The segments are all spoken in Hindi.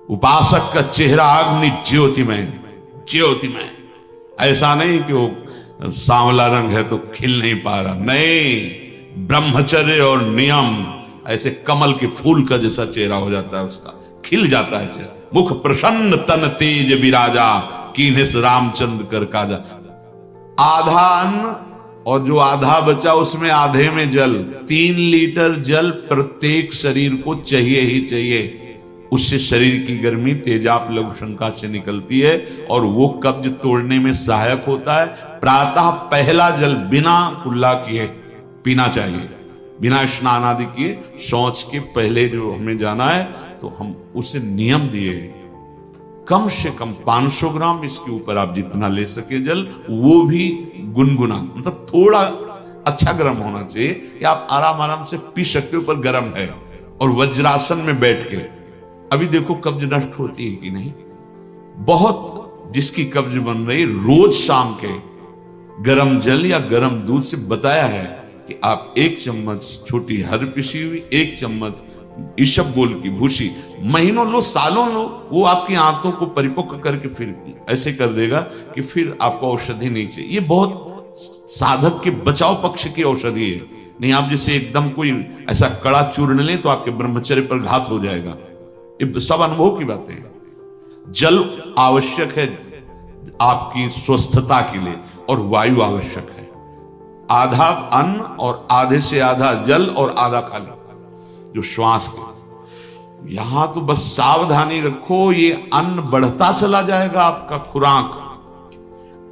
उपासक का चेहरा अग्नि ज्योतिमय, ज्योतिमय। ऐसा नहीं कि वो सांवला रंग है तो खिल नहीं पा रहा, नहीं, ब्रह्मचर्य और नियम, ऐसे कमल के फूल का जैसा चेहरा हो जाता है उसका, खिल जाता है चेहरा। मुख प्रसन्न तन तेज विराजा, कीन्हिस रामचंद्र कर काजा। आधा अन्न और जो आधा बचा उसमें आधे में जल, 3 लीटर जल प्रत्येक शरीर को चाहिए ही चाहिए। उससे शरीर की गर्मी तेजाब लघु शंका से निकलती है और वो कब्ज तोड़ने में सहायक होता है। प्रातः पहला जल बिना कुल्ला किए पीना चाहिए, बिना स्नान आदि किए। शौच के पहले जो हमें जाना है तो हम उसे नियम दिए, कम से कम 500 ग्राम, इसके ऊपर आप जितना ले सके जल, वो भी गुनगुना, मतलब थोड़ा अच्छा गर्म होना चाहिए कि आप आराम आराम से पी सकते हो, पर गर्म है। और वज्रासन में बैठ के, अभी देखो कब्ज नष्ट होती है कि नहीं, बहुत जिसकी कब्ज बन रही, रोज शाम के गर्म जल या गर्म दूध से बताया है कि आप 1 चम्मच छोटी हर पिसी हुई, 1 चम्मच ईशबगोल की भूसी महीनों लो, सालों लो, वो आपकी आंतों को परिपक्व करके फिर ऐसे कर देगा कि फिर आपको औषधि नहीं चाहिए। ये बहुत साधक के बचाव पक्ष की औषधि है। नहीं आप जैसे एकदम कोई ऐसा कड़ा चूर्ण लें तो आपके ब्रह्मचर्य पर घात हो जाएगा। ये सब अनुभव की बातें हैं। जल आवश्यक है आपकी स्वस्थता के लिए और वायु आवश्यक है। आधा अन्न और आधे से आधा जल और आधा खाली जो श्वास के। यहां तो बस सावधानी रखो, ये अन्न बढ़ता चला जाएगा आपका खुराक,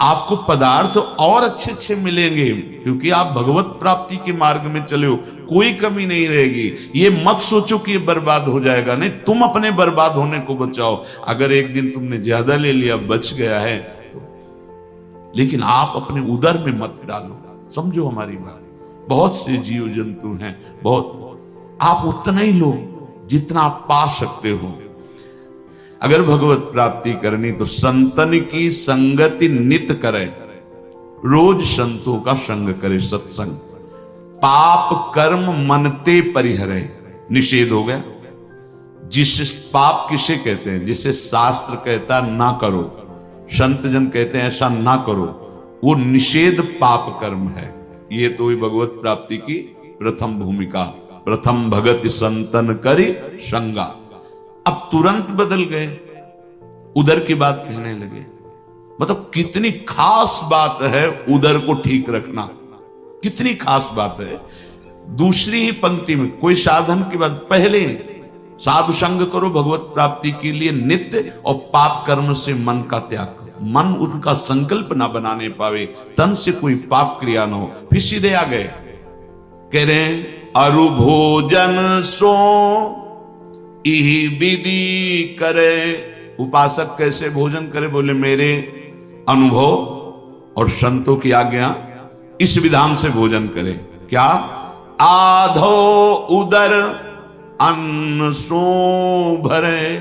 आपको पदार्थ और अच्छे अच्छे मिलेंगे क्योंकि आप भगवत प्राप्ति के मार्ग में चले हो, कोई कमी नहीं रहेगी। ये मत सोचो कि ये बर्बाद हो जाएगा, नहीं, तुम अपने बर्बाद होने को बचाओ। अगर एक दिन तुमने ज्यादा ले लिया, बच गया है तो, लेकिन आप अपने उदर में मत डालो, समझो हमारी बात। बहुत से जीव जंतु हैं, बहुत, आप उतना ही लो जितना आप पा सकते हो। अगर भगवत प्राप्ति करनी तो संतन की संगति नित करे, रोज संतों का संग करे, सत्संग। पाप कर्म मनते परिहरे, निषेध हो गया। जिस पाप किसे कहते हैं? जिसे शास्त्र कहता ना करो, संत जन कहते हैं ऐसा ना करो, वो निषेध पाप कर्म है। ये तो ही भगवत प्राप्ति की प्रथम भूमिका। प्रथम भगत संतन करी संगा। अब तुरंत बदल गए, उदर की बात कहने लगे। मतलब कितनी खास बात है उदर को ठीक रखना, कितनी खास बात है। दूसरी ही पंक्ति में कोई साधन की बात, पहले साधु संग करो भगवत प्राप्ति के लिए नित्य, और पाप कर्म से मन का त्याग करो। मन उनका संकल्प ना बनाने पावे, तन से कोई पाप क्रिया ना हो। फिर सीधे आ गए, कह रहे हैं अरु भोजन सो इही विधि करे। उपासक कैसे भोजन करे? बोले मेरे अनुभव और संतों की आज्ञा, इस विधान से भोजन करे। क्या? आधो उदर अन्न सो भरे।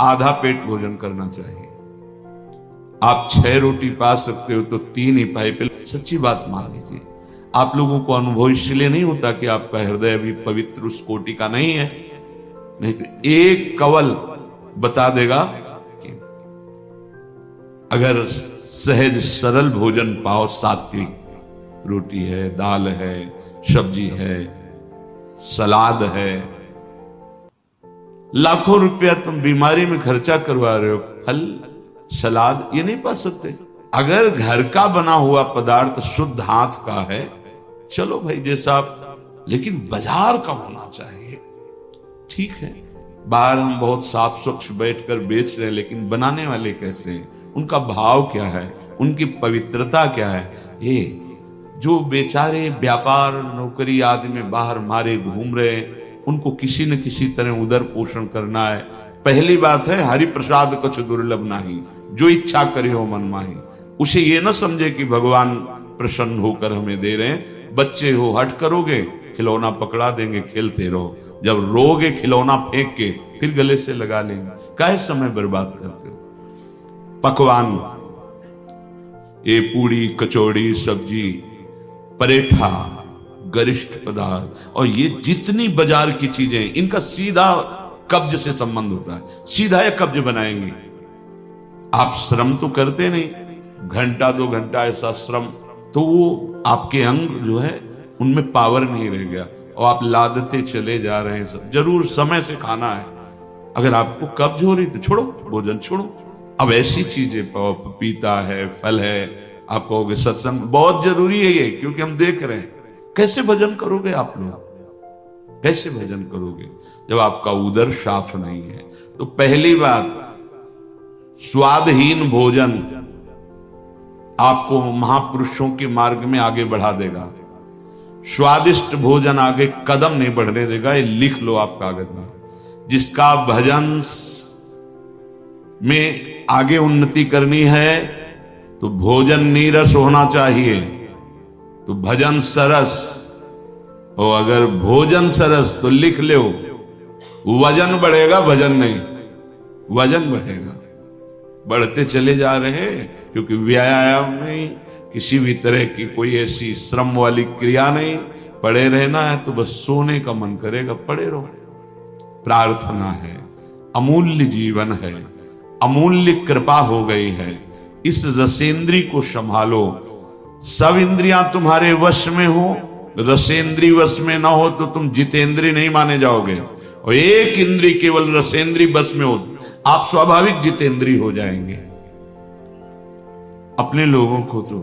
आधा पेट भोजन करना चाहिए। आप 6 रोटी पा सकते हो तो 3 ही पाए। पहले सच्ची बात मान लीजिए। आप लोगों को अनुभव इसलिए नहीं होता कि आपका हृदय अभी पवित्र उस कोटि का नहीं है, नहीं तो एक कवल बता देगा कि अगर सहज सरल भोजन पाओ, सात्विक रोटी है, दाल है, सब्जी है, सलाद है, लाखों रुपया तुम बीमारी में खर्चा करवा रहे हो, फल सलाद ये नहीं पा सकते। अगर घर का बना हुआ पदार्थ शुद्ध हाथ का है, चलो भाई जैसा आप, लेकिन बाजार का होना चाहिए। ठीक है, बाहर हम बहुत साफ स्वच्छ बैठकर बेच रहे हैं, लेकिन बनाने वाले कैसे हैं, उनका भाव क्या है, उनकी पवित्रता क्या है। ये जो बेचारे व्यापार नौकरी आदि में बाहर मारे घूम रहे हैं, उनको किसी न किसी तरह उदर पोषण करना है। पहली बात है हरि प्रसाद कुछ दुर्लभ नहीं, जो इच्छा करे हो मन माही। उसे ये न समझे कि भगवान प्रसन्न होकर हमें दे रहे हैं। बच्चे हो, हट करोगे खिलौना पकड़ा देंगे, खेलते रहो। जब रोगे खिलौना फेंक के फिर गले से लगा लेंगे। काहे समय बर्बाद करते हो? पकवान, ये पूड़ी कचौड़ी सब्जी परेठा गरिष्ठ पदार्थ और ये जितनी बाजार की चीजें, इनका सीधा कब्ज से संबंध होता है, सीधा ये कब्ज बनाएंगे। आप श्रम तो करते नहीं, घंटा 2 घंटा ऐसा श्रम, तो वो आपके अंग जो है उनमें पावर नहीं रह गया और आप लादते चले जा रहे हैं। सब जरूर समय से खाना है, अगर आपको कब्ज हो रही तो छोड़ो, भोजन छोड़ो। अब ऐसी चीजें, पपीता है, फल है, आप कहोगे सत्संग बहुत जरूरी है ये, क्योंकि हम देख रहे हैं। कैसे भजन करोगे आप लोग, कैसे भजन करोगे जब आपका उदर साफ नहीं है? तो पहली बात, स्वादहीन भोजन आपको महापुरुषों के मार्ग में आगे बढ़ा देगा, स्वादिष्ट भोजन आगे कदम नहीं बढ़ने देगा। ये लिख लो आप कागज में। जिसका भजन में आगे उन्नति करनी है तो भोजन नीरस होना चाहिए, तो भजन सरस। और अगर भोजन सरस तो लिख लो, वजन बढ़ेगा, भजन नहीं, वजन बढ़ेगा। बढ़ते चले जा रहे हैं, क्योंकि व्यायाम नहीं, किसी भी तरह की कोई ऐसी श्रम वाली क्रिया नहीं। पड़े रहना है तो बस सोने का मन करेगा, पड़े रहो। प्रार्थना है, अमूल्य जीवन है, अमूल्य कृपा हो गई है। इस रसेंद्री को संभालो। सब इंद्रियां तुम्हारे वश में हो, रसेंद्री वश में ना हो तो तुम जितेंद्री नहीं माने जाओगे। और एक इंद्री केवल रसेंद्री वश में हो, आप स्वाभाविक जितेंद्री हो जाएंगे। अपने लोगों को तो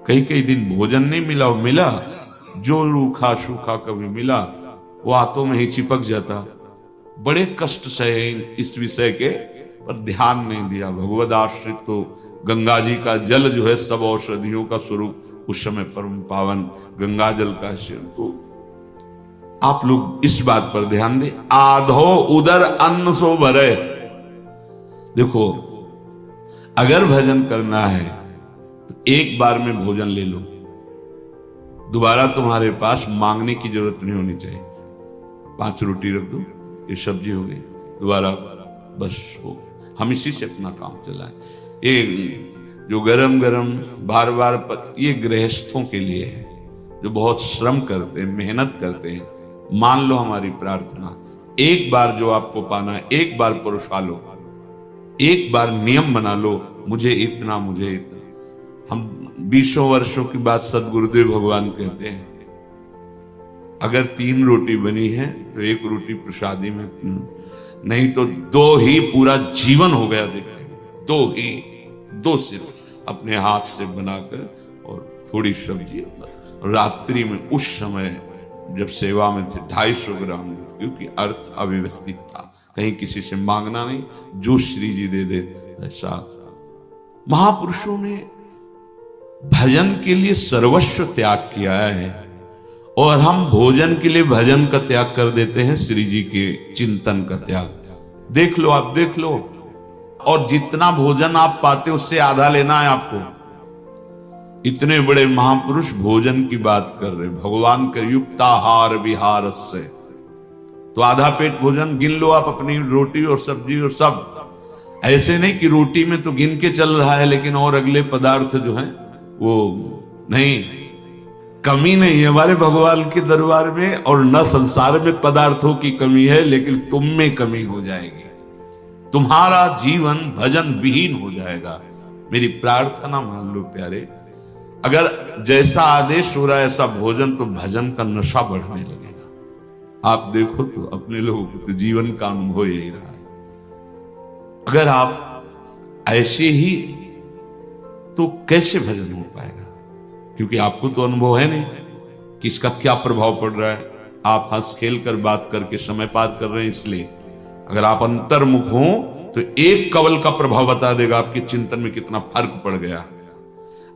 कई दिन भोजन नहीं मिला, वो मिला जो रूखा सूखा कभी मिला, वो हाथों में ही चिपक जाता। बड़े कष्ट सहे इस विषय के, पर ध्यान नहीं दिया। भगवद आश्रित तो गंगा जी का जल जो है सब औषधियों का स्वरूप, उस समय परम पावन गंगा जल का शिव। तो आप लोग इस बात पर ध्यान दें। आधो उदर अन्न सो भरे। देखो, अगर भजन करना है तो एक बार में भोजन ले लो, दोबारा तुम्हारे पास मांगने की जरूरत नहीं होनी चाहिए। 5 रोटी रख दो, ये सब्जी हो गई, दोबारा बस हो। हम इसी से अपना काम चलाएं। ये जो गरम गरम बार बार ये गृहस्थों के लिए है, जो बहुत श्रम करते हैं, मेहनत करते हैं। मान लो हमारी प्रार्थना, एक बार जो आपको पाना है, एक बार पुरुषा लो, एक बार नियम बना लो, मुझे इतना, मुझे इतना। हम 20 वर्षों की बात सदगुरुदेव भगवान कहते हैं, अगर 3 रोटी बनी है तो 1 रोटी प्रसादी में, नहीं तो 2 ही पूरा जीवन हो गया। देखते हैं 2 ही, 2 सिर्फ अपने हाथ से बनाकर और थोड़ी सब्जी। रात्रि में उस समय जब सेवा में थे 250 ग्राम, क्योंकि अर्थ अव्यवस्थित था, कहीं किसी से मांगना नहीं, जो श्री जी दे दे ऐसा। महापुरुषों ने भजन के लिए सर्वस्व त्याग किया है, और हम भोजन के लिए भजन का त्याग कर देते हैं, श्री जी के चिंतन का त्याग। देख लो, आप देख लो। और जितना भोजन आप पाते उससे आधा लेना है आपको। इतने बड़े महापुरुष भोजन की बात कर रहे, भगवान के युक्ताहार विहार से, तो आधा पेट भोजन गिन लो आप, अपनी रोटी और सब्जी और सब। ऐसे नहीं कि रोटी में तो गिन के चल रहा है, लेकिन और अगले पदार्थ जो है वो नहीं। कमी नहीं है हमारे भगवान के दरबार में, और न संसार में पदार्थों की कमी है, लेकिन तुम में कमी हो जाएगी। तुम्हारा जीवन भजन विहीन हो जाएगा। मेरी प्रार्थना मान लो प्यारे, अगर जैसा आदेश हो रहा है ऐसा भोजन, तो भजन का नशा बढ़ने लगेगा। आप देखो तो अपने लोगों को तो जीवन का अनुभव यही रहा है। अगर आप ऐसे ही, तो कैसे भजन हो पाएगा? क्योंकि आपको तो अनुभव है नहीं कि इसका क्या प्रभाव पड़ रहा है। आप हंस खेल कर बात करके समय पार कर रहे हैं, इसलिए अगर आप अंतर्मुख हो तो एक कवल का प्रभाव बता देगा आपके चिंतन में कितना फर्क पड़ गया।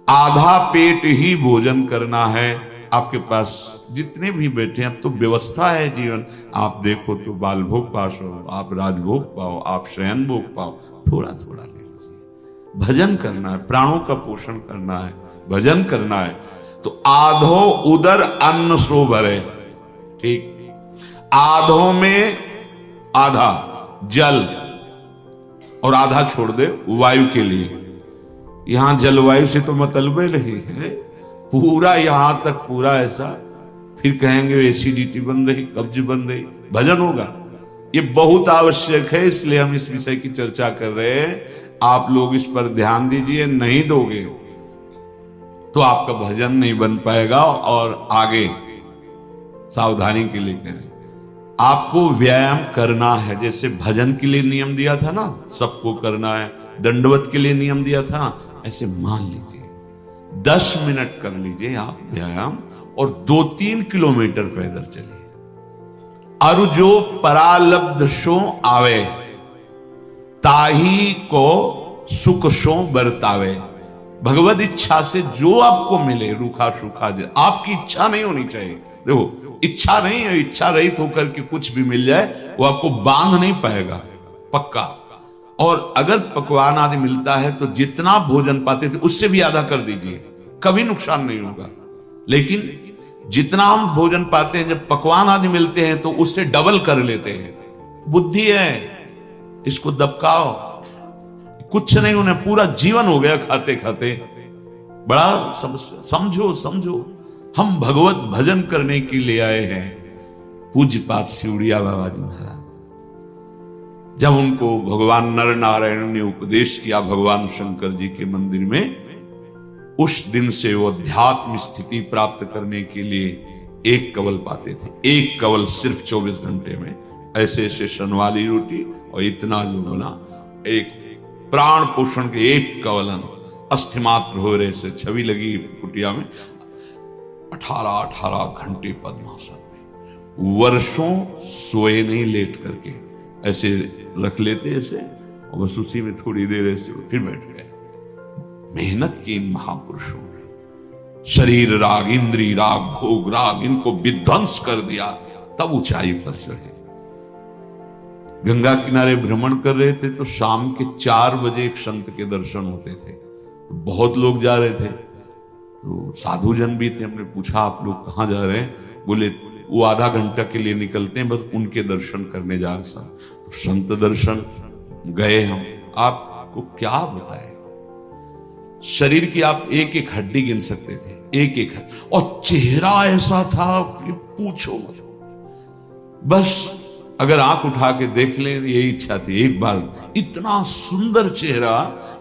आधा पेट ही भोजन करना है। आपके पास जितने भी बैठे हैं, अब तो व्यवस्था है जीवन। आप देखो तो बाल भोग पास हो, आप राजभोग पाओ, आप शयन भोग पाओ, थोड़ा थोड़ा ले लीजिए। भजन करना है, प्राणों का पोषण करना है, भजन करना है। तो आधो उदर अन्न सो भरे। ठीक, आधो में आधा जल और आधा छोड़ दे वायु के लिए। यहां जलवायु से तो मतलब नहीं है, पूरा यहां तक पूरा ऐसा, फिर कहेंगे एसिडिटी बन रही, कब्ज बन रही, भजन होगा? ये बहुत आवश्यक है, इसलिए हम इस विषय की चर्चा कर रहे हैं। आप लोग इस पर ध्यान दीजिए, नहीं दोगे तो आपका भजन नहीं बन पाएगा। और आगे सावधानी के लिए करें, आपको व्यायाम करना है। जैसे भजन के लिए नियम दिया था ना, सबको करना है, दंडवत के लिए नियम दिया था, ऐसे मान लीजिए 10 मिनट कर लीजिए आप व्यायाम और 2-3 किलोमीटर पैदल चलिए। अरु जो परालब्ध सो आवे, ताही को सुख सो बरतावे। भगवत इच्छा से जो आपको मिले, रूखा सूखा, आपकी इच्छा नहीं होनी चाहिए। देखो, इच्छा नहीं है, इच्छा रहित होकर के कुछ भी मिल जाए वो आपको बांध नहीं पाएगा, पक्का। और अगर पकवान आदि मिलता है तो जितना भोजन पाते थे उससे भी आधा कर दीजिए, कभी नुकसान नहीं होगा। लेकिन जितना हम भोजन पाते हैं, जब पकवान आदि मिलते हैं तो उससे डबल कर लेते हैं। बुद्धि है, इसको दबकाओ, कुछ नहीं, उन्हें पूरा जीवन हो गया खाते खाते। बड़ा समस्या, समझो समझो, हम भगवत भजन करने के लिए आए हैं। पूज्यपाद सिउड़िया बाबा जी महाराज, जब उनको भगवान नर नारायण ने उपदेश किया भगवान शंकर जी के मंदिर में, उस दिन से वो अध्यात्म स्थिति प्राप्त करने के लिए एक कवल पाते थे। एक कवल सिर्फ 24 घंटे में, ऐसे ऐसे शनवाली रोटी और इतना जो बना, एक प्राण पोषण के एक कवलन, अस्थिमात्र हो रहे से छवि लगी कुटिया में। 18 घंटे पद्मासन में, वर्षों सोए नहीं, लेट करके ऐसे रख लेते ऐसे, और बस उसी में थोड़ी देर ऐसे फिर बैठ गए। मेहनत की इन महापुरुषों ने शरीर राग, इंद्री राग, भोग राग, इनको विध्वंस कर दिया, तब ऊंचाई पर चढ़े। गंगा किनारे भ्रमण कर रहे थे तो शाम के 4 बजे एक संत के दर्शन होते थे। बहुत लोग जा रहे थे, तो साधु जन भी थे। हमने पूछा आप लोग कहाँ जा रहे हैं? बोले वो आधा घंटा के लिए निकलते हैं, बस उनके दर्शन करने जा रहे हैं। तो संत दर्शन गए हम। आपको क्या बताए, शरीर की आप एक एक हड्डी गिन सकते थे, एक एक हड्डी, और चेहरा ऐसा था कि पूछो मत। बस अगर आंख उठा के देख लें, यही इच्छा थी एक बार। इतना सुंदर चेहरा,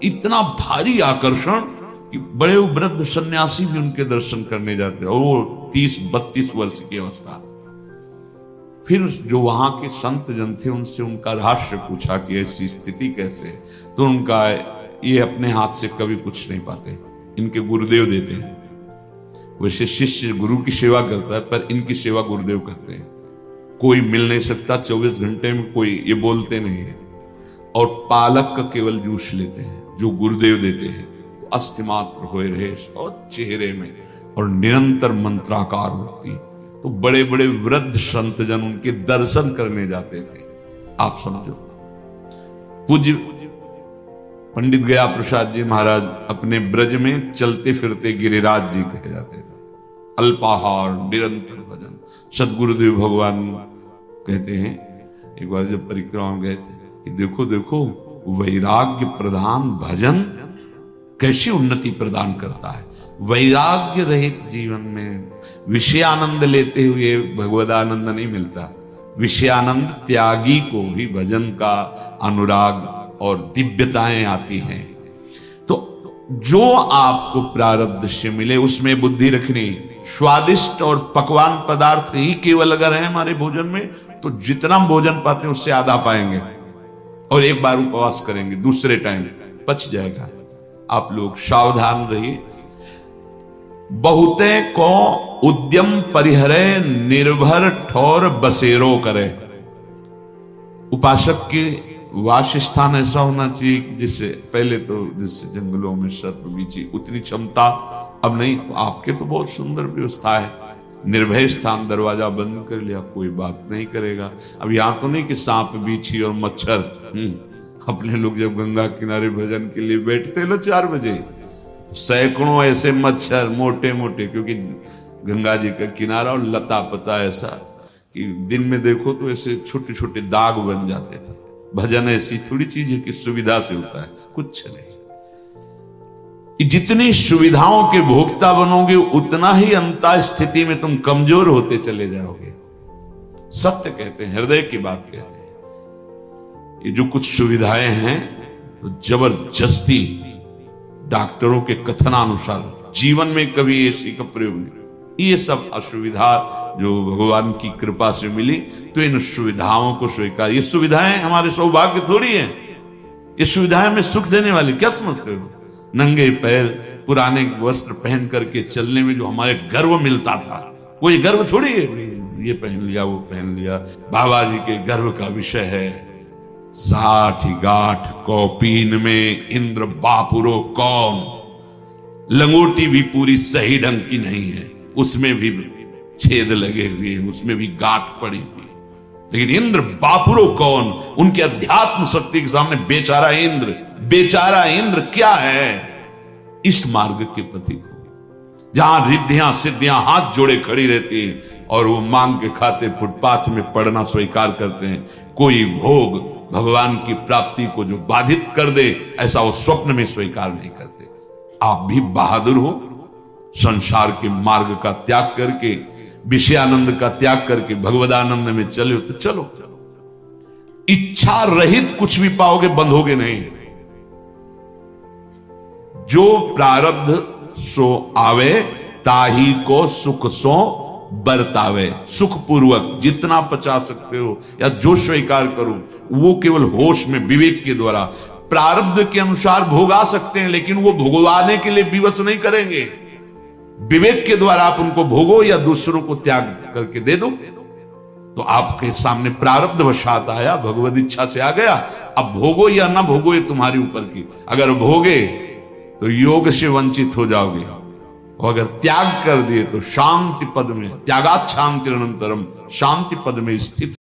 इतना भारी आकर्षण कि बड़े वृद्ध सन्यासी भी उनके दर्शन करने जाते, और वो 30-32 वर्ष की अवस्था। फिर जो वहां के संत जन थे उनसे उनका रहस्य पूछा कि ऐसी स्थिति कैसे? तो उनका, ये अपने हाथ से कभी कुछ नहीं पाते, इनके गुरुदेव देते हैं। वैसे शिष्य गुरु की सेवा करता है, पर इनकी सेवा गुरुदेव करते हैं। कोई मिल नहीं सकता 24 घंटे में, कोई ये बोलते नहीं है। और पालक का केवल जूस लेते हैं जो गुरुदेव देते हैं। तो अस्थिमात्र हुए रहे और चेहरे में, और निरंतर मंत्राकार मूर्ति। तो बड़े बड़े वृद्ध संत जन उनके दर्शन करने जाते थे। आप समझो, पूज्य पंडित गया प्रसाद जी महाराज अपने ब्रज में चलते फिरते गिरिराज जी कहे जाते थे। अल्पाहार, निरंतर भजन। सदगुरुदेव भगवान कहते हैं, एक बार जब परिक्रमा में गए थे, कि देखो देखो वैराग्य प्रधान भजन कैसी उन्नति प्रदान करता है। वैराग्य रहित जीवन में विषयानंद लेते हुए भगवदानंद नहीं मिलता। विषयानंद त्यागी को भी भजन का अनुराग और दिव्यताएं आती हैं। तो जो आपको प्रारब्ध से मिले उसमें बुद्धि रखनी। स्वादिष्ट और पकवान पदार्थ ही केवल अगर है हमारे भोजन में, तो जितना भोजन पाते हैं उससे आधा पाएंगे, और एक बार उपवास करेंगे, दूसरे टाइम पच जाएगा। आप लोग सावधान रहिए। बहुते को उद्यम परिहरे, निर्भर ठोर बसेरो करे। उपासक की वास स्थान ऐसा होना चाहिए कि जिससे, पहले तो जिससे जंगलों में सर्प बीची उतनी क्षमता अब नहीं। आपके तो बहुत सुंदर व्यवस्था है, निर्भय स्थान, दरवाजा बंद कर लिया, कोई बात नहीं करेगा। अब यहां तो नहीं कि सांप बीछी और मच्छर। अपने लोग जब गंगा किनारे भजन के लिए बैठते ना 4 बजे, तो सैकड़ों ऐसे मच्छर मोटे मोटे, क्योंकि गंगा जी का किनारा और लता पता ऐसा कि दिन में देखो तो ऐसे छोटे छोटे दाग बन जाते थे। भजन ऐसी थोड़ी चीज है कि सुविधा से होता है, कुछ नहीं। जितनी सुविधाओं के भोक्ता बनोगे उतना ही अंता स्थिति में तुम कमजोर होते चले जाओगे। सत्य कहते हैं, हृदय की बात कहते हैं। ये जो कुछ सुविधाएं हैं तो जबरदस्ती डॉक्टरों के कथनानुसार जीवन में कभी एसी का प्रयोग नहीं। ये सब असुविधा जो भगवान की कृपा से मिली, तो इन सुविधाओं को स्वीकार। ये सुविधाएं हमारे सौभाग्य थोड़ी है, ये सुविधाएं हमें सुख देने वाली। क्या समझते हो? नंगे पैर पुराने वस्त्र पहन करके चलने में जो हमारे गर्व मिलता था, वो ये गर्व थोड़ी है। ये पहन लिया, वो पहन लिया। बाबा जी के गर्व का विषय है 60 गांठ कौपीन में इंद्र बापुरो कौन। लंगोटी भी पूरी सही ढंग की नहीं है, उसमें भी छेद लगे हुए, उसमें भी गांठ पड़ी हुई। लेकिन इंद्र बापुरो कौन, उनके अध्यात्म शक्ति के सामने बेचारा इंद्र, बेचारा इंद्र क्या है। इस मार्ग के प्रतीक हो, जहां रिद्धियां सिद्धियां हाथ जोड़े खड़ी रहती हैं और वो मांग के खाते फुटपाथ में पड़ना स्वीकार करते हैं। कोई भोग भगवान की प्राप्ति को जो बाधित कर दे, ऐसा वो स्वप्न में स्वीकार नहीं करते। आप भी बहादुर हो, संसार के मार्ग का त्याग करके, विषयानंद का त्याग करके भगवदानंद में चले हो तो चलो। इच्छा रहित कुछ भी पाओगे, बंधोगे नहीं। जो प्रारब्ध सो आवे, ताही को सुख सो बरतावे। सुख पूर्वक जितना पचा सकते हो या जो स्वीकार करो, वो केवल होश में विवेक के द्वारा प्रारब्ध के अनुसार भोगा सकते हैं, लेकिन वो भोगवाने के लिए विवश नहीं करेंगे। विवेक के द्वारा आप उनको भोगो या दूसरों को त्याग करके दे दो। तो आपके सामने प्रारब्ध वशात आया, भगवद इच्छा से आ गया। अब भोगो या ना भोगो ये तुम्हारी ऊपर की। अगर भोगे तो योग से वंचित हो जाओगे, और अगर त्याग कर दिए तो शांति पद में, त्यागात शांति अनंतरम, शांति पद में स्थित